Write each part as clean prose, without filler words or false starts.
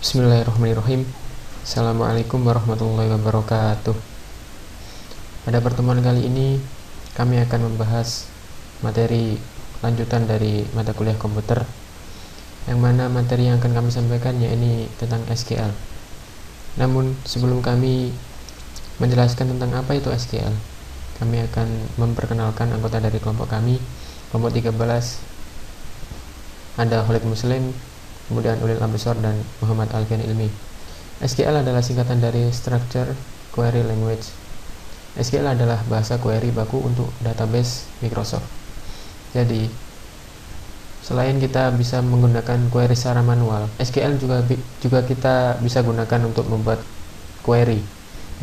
Bismillahirrahmanirrahim. Assalamualaikum warahmatullahi wabarakatuh. Pada pertemuan kali ini kami akan membahas materi lanjutan dari mata kuliah komputer, yang mana materi yang akan kami sampaikan yakni tentang SQL. Namun sebelum kami menjelaskan tentang apa itu SQL, kami akan memperkenalkan anggota dari kelompok kami, kelompok 13. Ada Khalid Muslim, kemudian Ulil Absor dan Muhammad Alfian Ilmi. SQL adalah singkatan dari Structure Query Language. SQL adalah bahasa query baku untuk database Microsoft. Jadi, selain kita bisa menggunakan query secara manual, SQL juga kita bisa gunakan untuk membuat query,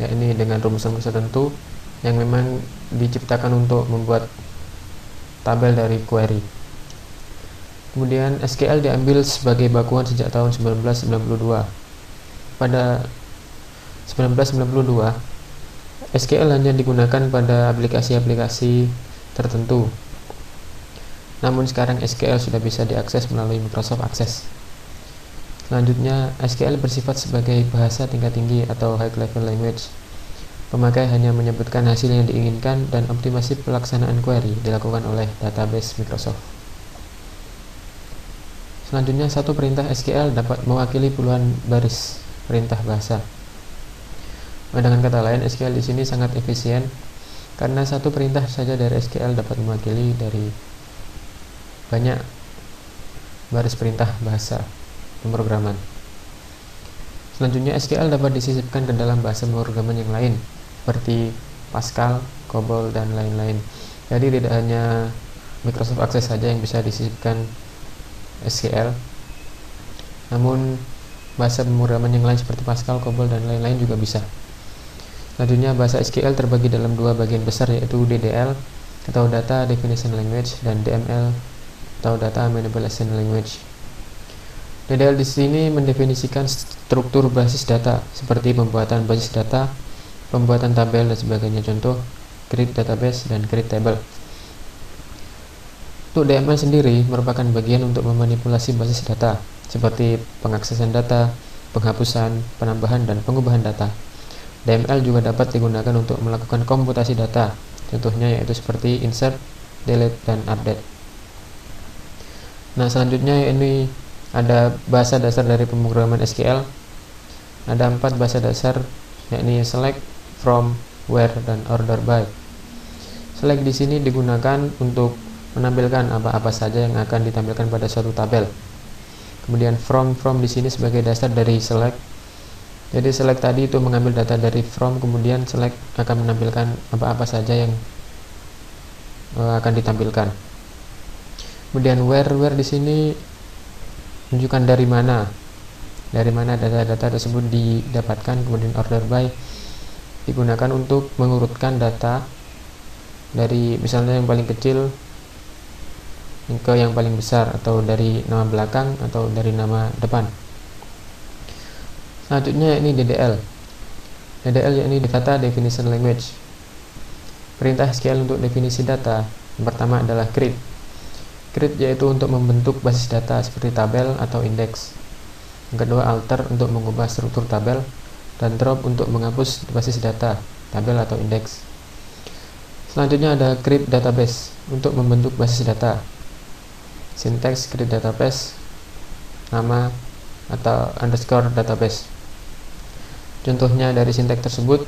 yakni dengan rumus-rumus tertentu yang memang diciptakan untuk membuat tabel dari query. Kemudian SQL diambil sebagai bakuan sejak tahun 1992. Pada 1992, SQL hanya digunakan pada aplikasi-aplikasi tertentu. Namun sekarang SQL sudah bisa diakses melalui Microsoft Access. Selanjutnya, SQL bersifat sebagai bahasa tingkat tinggi atau high level language. Pemakai hanya menyebutkan hasil yang diinginkan dan optimasi pelaksanaan query dilakukan oleh database Microsoft. Selanjutnya, satu perintah SQL dapat mewakili puluhan baris perintah bahasa. Dengan kata lain, SQL di sini sangat efisien karena satu perintah saja dari SQL dapat mewakili dari banyak baris perintah bahasa pemrograman. Selanjutnya, SQL dapat disisipkan ke dalam bahasa pemrograman yang lain seperti Pascal, COBOL, dan lain-lain. Jadi tidak hanya Microsoft Access saja yang bisa disisipkan SQL, namun bahasa pemrograman yang lain seperti Pascal, COBOL, dan lain-lain juga bisa. Selanjutnya, bahasa SQL terbagi dalam dua bagian besar, yaitu DDL atau Data Definition Language dan DML atau Data Manipulation Language. DDL di sini mendefinisikan struktur basis data seperti pembuatan basis data, pembuatan tabel dan sebagainya, contoh create database dan create table. Untuk DML sendiri merupakan bagian untuk memanipulasi basis data seperti pengaksesan data, penghapusan, penambahan, dan pengubahan data. DML juga dapat digunakan untuk melakukan komputasi data, contohnya yaitu seperti insert, delete, dan update. Nah, selanjutnya ini ada bahasa dasar dari pemrograman SQL. Ada 4 bahasa dasar, yakni select, from, where, dan order by. Select di sini digunakan untuk menampilkan apa-apa saja yang akan ditampilkan pada suatu tabel. Kemudian from di sini sebagai dasar dari select. Jadi select tadi itu mengambil data dari from, kemudian select akan menampilkan apa-apa saja yang akan ditampilkan. Kemudian where di sini menunjukkan dari mana data-data tersebut didapatkan. Kemudian order by digunakan untuk mengurutkan data dari misalnya yang paling kecil ke yang paling besar, atau dari nama belakang atau dari nama depan. Selanjutnya ini DDL. DDL yakni Data Definition Language. Perintah SQL untuk definisi data yang pertama adalah create. Create yaitu untuk membentuk basis data seperti tabel atau indeks. Yang kedua alter untuk mengubah struktur tabel, dan drop untuk menghapus basis data, tabel atau indeks. Selanjutnya ada create database untuk membentuk basis data. Sinteks create database, nama atau underscore database. Contohnya dari sinteks tersebut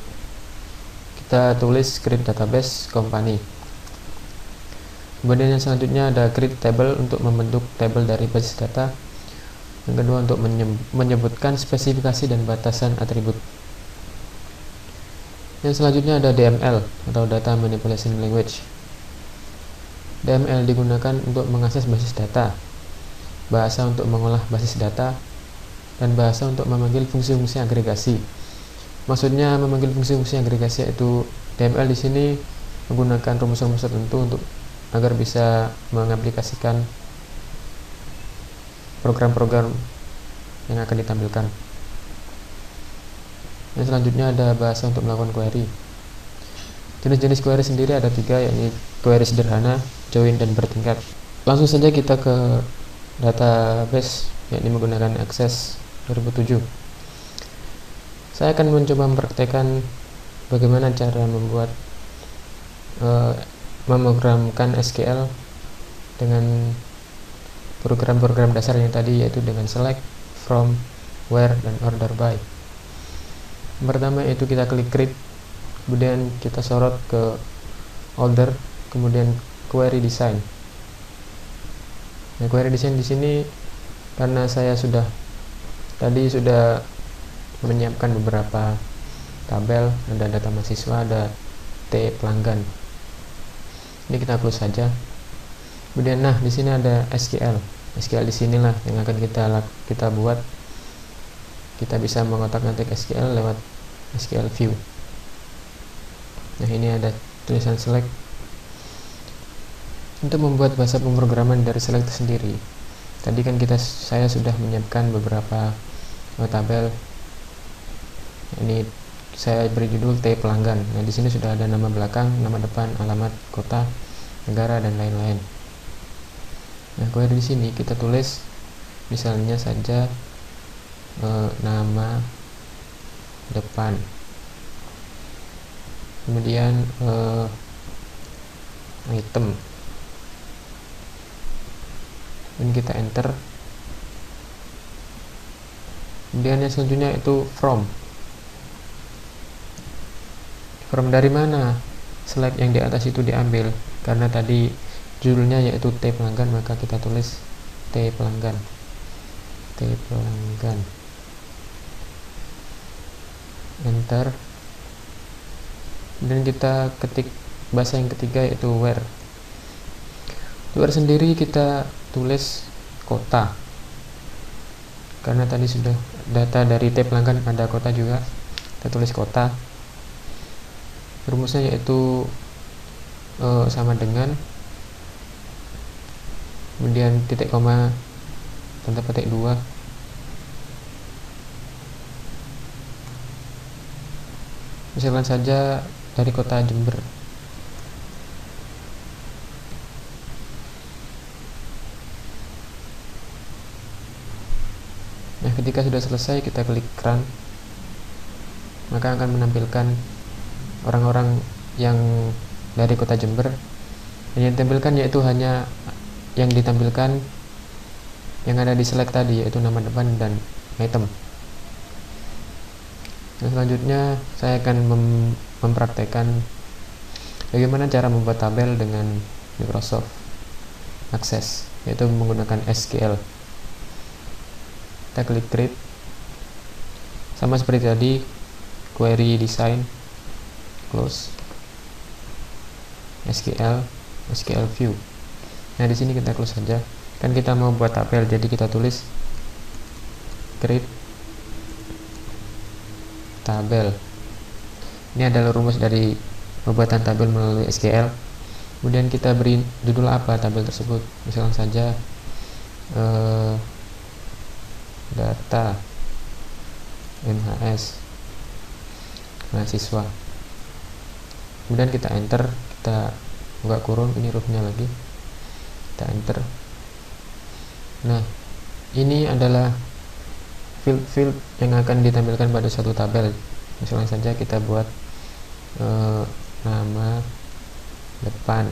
kita tulis create database company. Kemudian yang selanjutnya ada create table untuk membentuk tabel dari basis data. Yang kedua untuk menyebutkan spesifikasi dan batasan atribut. Yang selanjutnya ada DML atau Data Manipulation Language. DML digunakan untuk mengakses basis data, bahasa untuk mengolah basis data, dan bahasa untuk memanggil fungsi-fungsi agregasi. Maksudnya memanggil fungsi-fungsi agregasi yaitu DML di sini menggunakan rumus-rumus tertentu untuk agar bisa mengaplikasikan program-program yang akan ditampilkan. Yang selanjutnya ada bahasa untuk melakukan query. Jenis-jenis query sendiri ada 3, yakni query sederhana, join, dan bertingkat. Langsung saja kita ke database, yakni menggunakan access 2007. Saya akan mencoba mempraktekkan bagaimana cara membuat memprogramkan SQL dengan program-program dasar yang tadi, yaitu dengan select, from, where, dan order by. Yang pertama itu kita klik create, kemudian kita sorot ke order, kemudian query design. Nah, query design di sini karena saya sudah menyiapkan beberapa tabel, ada data mahasiswa, ada T pelanggan. Ini kita close saja. Kemudian di sini ada SQL. SQL di sinilah yang akan kita buat. Kita bisa mengotak-atik SQL lewat SQL view. Nah, ini ada tulisan select. Untuk membuat bahasa pemrograman dari select sendiri, tadi kan saya sudah menyiapkan beberapa tabel. Ini saya beri judul T pelanggan. Nah, di sini sudah ada nama belakang, nama depan, alamat, kota, negara, dan lain-lain. Nah, query di sini kita tulis misalnya saja nama depan, kemudian item, dan kita enter. Kemudian yang selanjutnya itu from dari mana select yang di atas itu diambil. Karena tadi judulnya yaitu T pelanggan, maka kita tulis T pelanggan. Enter. Dan kita ketik bahasa yang ketiga yaitu where. Where sendiri kita tulis kota, karena tadi sudah data dari T pelanggan ada kota juga, kita tulis kota. Rumusnya yaitu sama dengan, kemudian titik koma, tanda petik 2, misalkan saja dari kota Jember. Nah, ketika sudah selesai kita klik run, maka akan menampilkan orang-orang yang dari kota Jember. Yang ditampilkan yaitu hanya yang ditampilkan yang ada di select tadi, yaitu nama depan dan item. Nah, selanjutnya saya akan mempraktekkan bagaimana cara membuat tabel dengan Microsoft Access, yaitu menggunakan SQL. Kita klik create, sama seperti tadi, query design, close, SQL view. Nah, di sini kita close saja. Kan kita mau buat tabel, jadi kita tulis create tabel. Ini adalah rumus dari pembuatan tabel melalui SQL. Kemudian kita beri judul apa tabel tersebut. Misalkan saja data MHS mahasiswa. Kemudian kita enter, kita buka kurung, ini hurufnya lagi, kita enter. Nah, ini adalah field yang akan ditampilkan pada suatu tabel. Misalnya saja kita buat nama depan,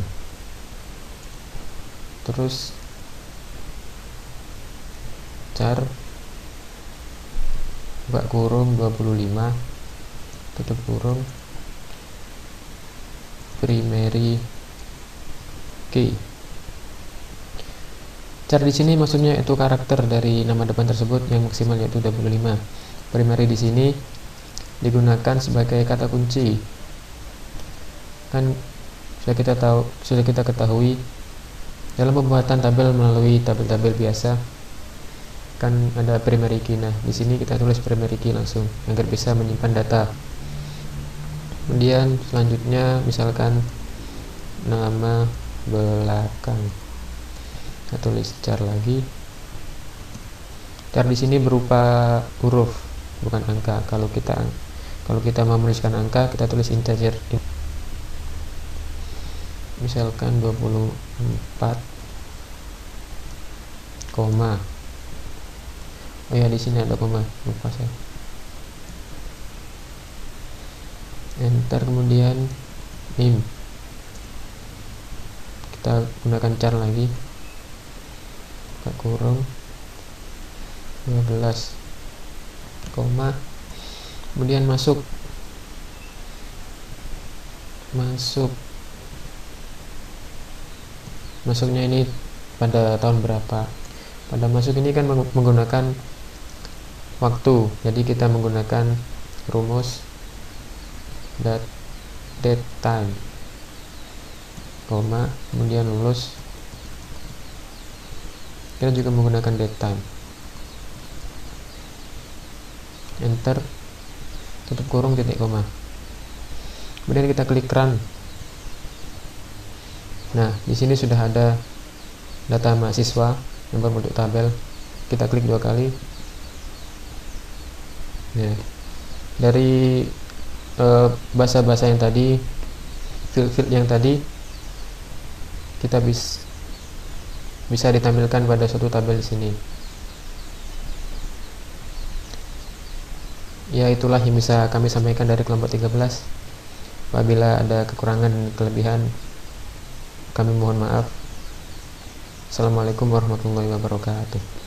terus char, buka kurung 25, tutup kurung, primary key. Char di sini maksudnya itu karakter dari nama depan tersebut yang maksimal yaitu 25. Primary di sini digunakan sebagai kata kunci. Kan sudah kita ketahui dalam pembuatan tabel melalui tabel-tabel biasa kan ada primary key. Nah, di sini kita tulis primary key langsung agar bisa menyimpan data. Kemudian selanjutnya misalkan nama belakang, kita tulis char lagi. Char di sini berupa huruf, bukan angka. Kalau kita mau menuliskan angka, kita tulis integer. Misalkan 24, Oh ya, di sini ada koma, lupa saya. Enter, kemudian NIM. Kita gunakan char lagi, buka kurung 12, koma, kemudian masuknya ini pada tahun berapa. Pada masuk ini kan menggunakan waktu, jadi kita menggunakan rumus date time, koma, kemudian lulus. Kita juga menggunakan date time, enter, tutup kurung, titik koma, kemudian kita klik run. Nah, di sini sudah ada data mahasiswa yang berbentuk tabel. Kita klik 2 kali. Nah, dari bahasa-bahasa yang tadi, field yang tadi, kita bisa ditampilkan pada suatu tabel di sini. Ya, itulah yang bisa kami sampaikan dari kelompok 13. Apabila ada kekurangan dan kelebihan, kami mohon maaf. Assalamualaikum warahmatullahi wabarakatuh.